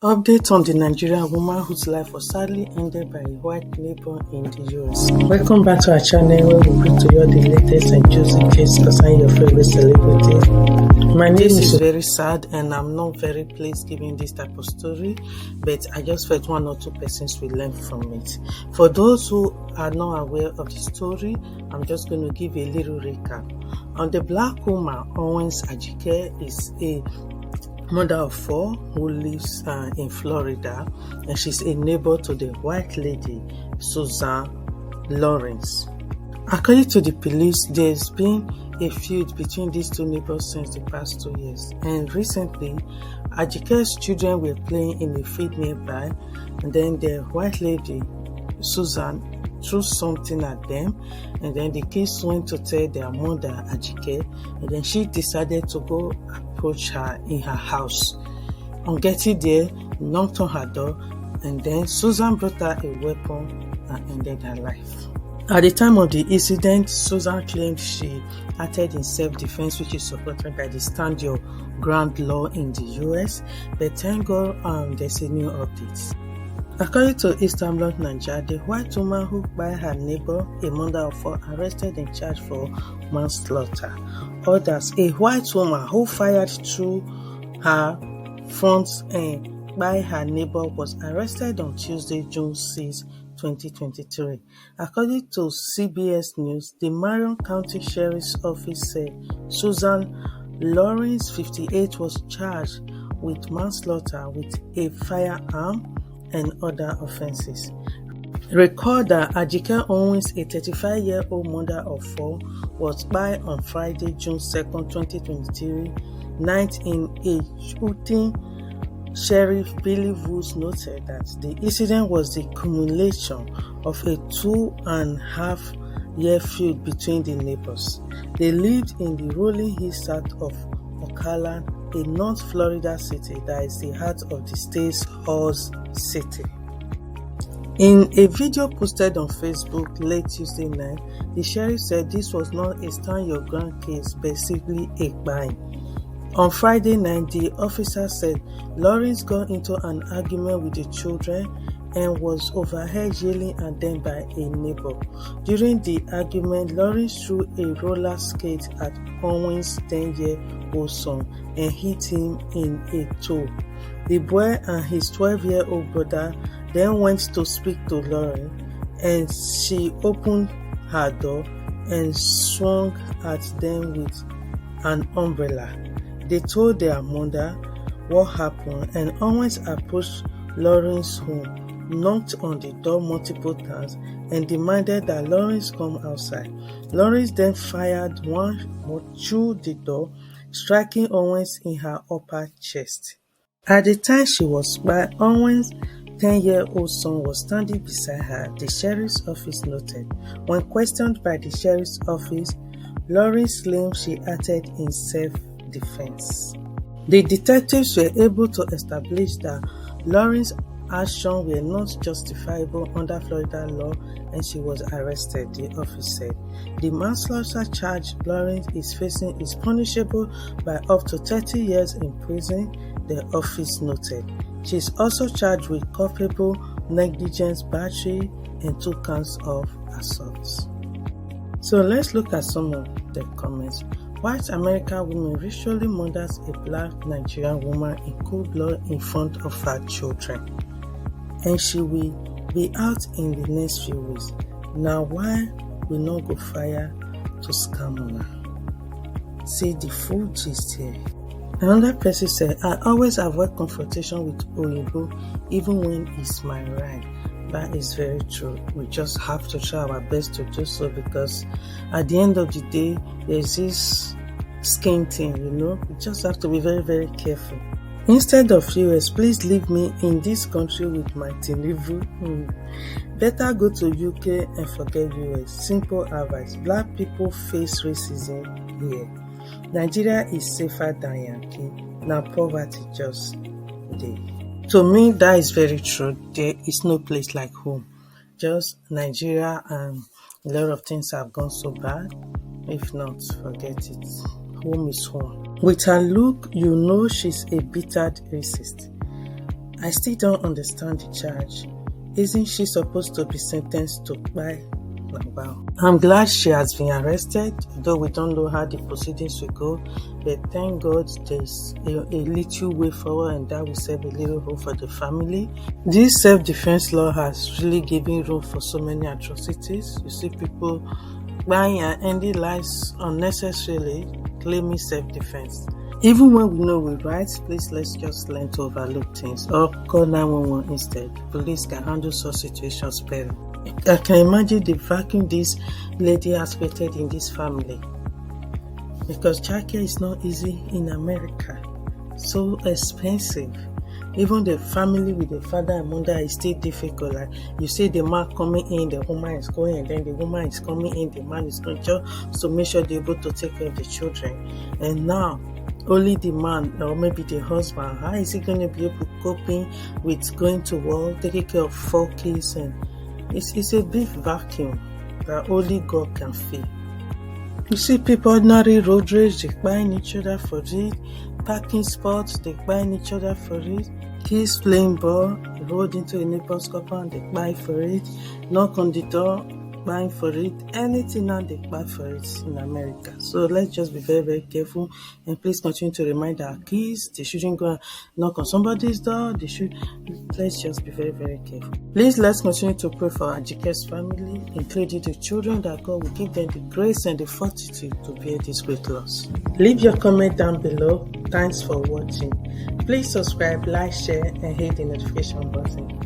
Update on the Nigerian woman whose life was sadly ended by a white neighbor in the US. Welcome back to our channel where we bring to you the latest and juicy case concerning your favorite celebrity. My name is very sad and I'm not very pleased giving this type of story, but I just felt one or two persons will learn from it. For those who are not aware of the story, I'm just going to give a little recap. On the black woman, Owens AjikE is a mother of four who lives in Florida, and she's a neighbor to the white lady Susan Lorincz. According to the police, there's been a feud between these two neighbors since the past 2 years, and recently AjikE's children were playing in a field nearby, and then the white lady Susan threw something at them, and then the kids went to tell their mother AjikE, and then she decided to go approach her in her house. On getting there, knocked on her door, and then Susan brought her a weapon and ended her life. At the time of the incident, Susan claimed she acted in self-defense, which is supported by the Stand Your Ground law in the US, but thank God there's a new update. According to Istanbul, Nigeria, the white woman who by her neighbor, a mother of four, arrested and charged for manslaughter. Others, a white woman who fired through her front end by her neighbor, was arrested on Tuesday, June 6, 2023. According to CBS News, the Marion County Sheriff's Office said Susan Lorincz, 58, was charged with manslaughter with a firearm and other offenses. Recall that AjikE Owens, a 35-year-old mother of four, was by on Friday, June 2nd, 2023, night in a shooting. Sheriff Billy Woods noted that the incident was the culmination of a 2.5-year feud between the neighbors. They lived in the rolling hills south of Ocala, a North Florida city that is the heart of the state's Owens city. In a video posted on Facebook late Tuesday night, the sheriff said this was not a stand your ground case, but simply a crime. On Friday night, the officer said Lawrence got into an argument with the children and was overheard yelling at them by a neighbor. During the argument, Lawrence threw a roller skate at Owens' 10-year-old son and hit him in a toe. The boy and his 12-year-old brother then went to speak to Lawrence, and she opened her door and swung at them with an umbrella. They told their mother what happened, and Owens approached Lawrence's home, knocked on the door multiple times, and demanded that Lawrence come outside. Lawrence then fired one more through the door, striking Owens in her upper chest. At the time she was by, Owens' 10-year-old son was standing beside her, the sheriff's office noted. When questioned by the sheriff's office, Lawrence claimed she acted in self-defense. The detectives were able to establish that Lawrence's actions were not justifiable under Florida law, and she was arrested, the office said. The manslaughter charge Lawrence is facing is punishable by up to 30 years in prison, the office noted. She is also charged with culpable negligence, battery, and 2 counts of assault. So let's look at some of the comments. White American woman ritually murders a black Nigerian woman in cold blood in front of her children, and she will be out in the next few weeks. Now why we not go fire to scam on her? See the full gist here. Another person said, I always avoid confrontation with Oyibo even when it's my right. That is very true. We just have to try our best to do so, because at the end of the day, there's this skin thing, We just have to be very, very careful. Instead of US, please leave me in this country with my Tinubu. Better go to UK and forget US. Simple advice. Black people face racism here. Nigeria is safer than Yankee. Now poverty just there. To me, that is very true. There is no place like home. Just Nigeria, and a lot of things have gone so bad. If not, forget it. Home is home. With her look, you know she's a bitter racist. I still don't understand the charge. Isn't she supposed to be sentenced to buy? Wow. I'm glad she has been arrested, though we don't know how the proceedings will go. But thank God there's a little way forward, and that will serve a little hope for the family. This self-defense law has really given room for so many atrocities. You see people buying and ending lives unnecessarily, claiming self-defense. Even when we know we're right, please let's just learn to overlook things or call 911 instead. Police can handle such situations better. I can imagine the vacuum this lady has created in this family, because childcare is not easy in America. So expensive. Even the family with the father and mother is still difficult. Like you see the man coming in, the woman is going, and then the woman is coming in, the man is going, just to make sure they're able to take care of the children. And now only the man or maybe the husband, how is he going to be able to coping with going to work, taking care of 4 kids? And it's a big vacuum that only God can fill. You see people ordinary road rage, they buying each other for it. Parking spots, they buying each other for it. Kids playing ball, rolled into a neighbor's compound, they buy for it. Knock on the door, buying for it. Anything now they buy for it in America. So let's just be very, very careful, and please continue to remind our kids they shouldn't go and knock on somebody's door. Let's just be very, very careful. Please let's continue to pray for AjikE's family, including the children, that God will give them the grace and the fortitude to bear this great loss. Leave your comment down below. Thanks for watching. Please subscribe, like, share, and hit the notification button.